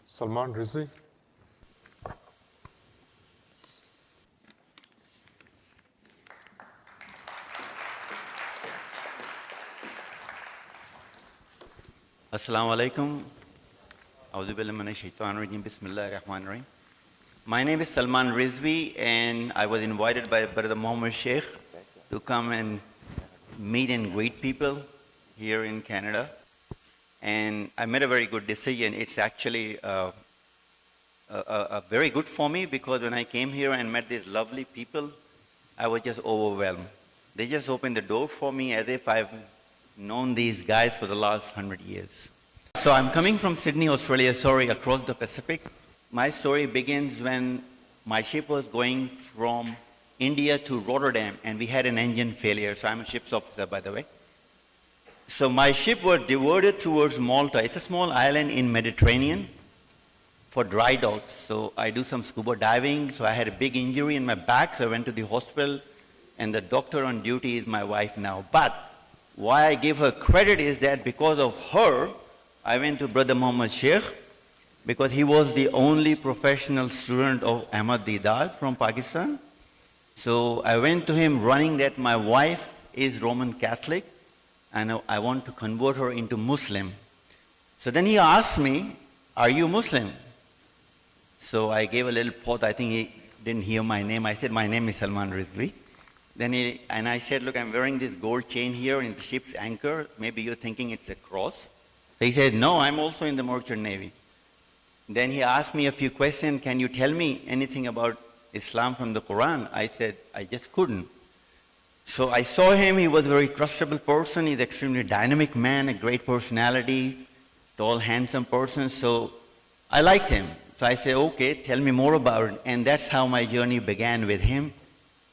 Salman Rizvi. Assalamu alaikum. A'udhu billahi minash shaitanir rajeem. Bismillahir rahmanir rahim. My name is Salman Rizvi, and I was invited by Brother Muhammad Shaikh to come and meet and greet people here in Canada. And I made a very good decision. It's actually very good for me because when I came here and met these lovely people, I was just overwhelmed. They just opened the door for me as if I've known these guys for the last 100 years. So I'm coming from Sydney, Australia, across the Pacific. My story begins when my ship was going from India to Rotterdam, and we had an engine failure. So I'm a ship's officer, by the way. So my ship was diverted towards Malta. It's a small island in Mediterranean for dry docks. So I do some scuba diving. So I had a big injury in my back, so I went to the hospital, and the doctor on duty is my wife now. But why I give her credit is that because of her, I went to Brother Muhammad Shaikh, because he was the only professional student of Ahmad Didat from Pakistan. So I went to him running that my wife is Roman Catholic, and I want to convert her into Muslim. So then he asked me, are you Muslim? So I gave a little pause. I think he didn't hear my name. I said, my name is Salman Rizvi. And I said, look, I'm wearing this gold chain here in the ship's anchor. Maybe you're thinking it's a cross. So he said, no, I'm also in the Merchant Navy. Then he asked me a few questions. Can you tell me anything about Islam from the Quran? I said, I just couldn't. So I saw him. He was a very trustable person. He's an extremely dynamic man, a great personality, tall, handsome person. So I liked him. So I said, okay, tell me more about it. And that's how my journey began with him.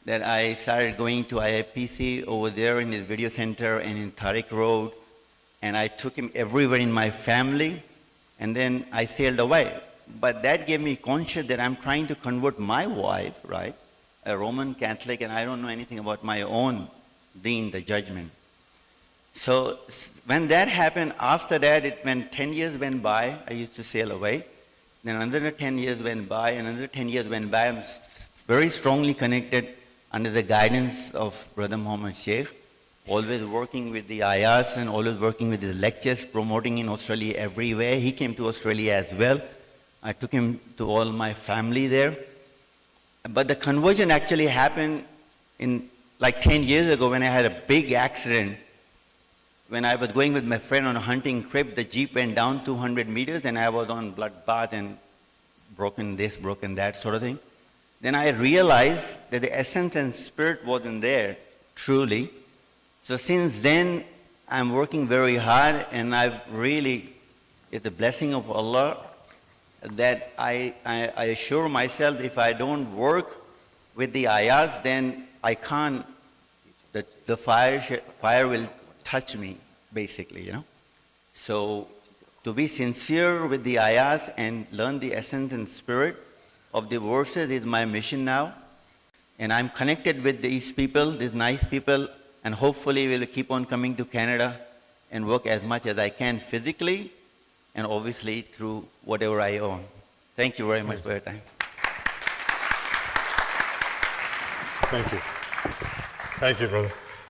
That I started going to IIPC over there in his video center and in Tariq Road, and I took him everywhere in my family, and then I sailed away. But that gave me conscious that I'm trying to convert my wife, right, a Roman Catholic, and I don't know anything about my own deen, the judgment. So when that happened, after that, when 10 years went by, I used to sail away. Then another 10 years went by, another 10 years went by. I'm very strongly connected under the guidance of Brother Muhammad Shaikh, always working with the ayahs and always working with his lectures, promoting in Australia everywhere. He came to Australia as well. I took him to all my family there. But the conversion actually happened in like 10 years ago when I had a big accident. When I was going with my friend on a hunting trip, the jeep went down 200 meters and I was on blood bath and broken this, broken that sort of thing. Then I realized that the essence and spirit wasn't there, truly. So since then, I'm working very hard, and I've really, it's a blessing of Allah that I assure myself if I don't work with the ayahs, then I can't, the fire will touch me, basically, you know. So to be sincere with the ayahs and learn the essence and spirit of the verses is my mission now. And I'm connected with these people, these nice people, and hopefully we'll keep on coming to Canada and work as much as I can physically and obviously through whatever I own. Thank you very much for your time. Thank you. Thank you, brother.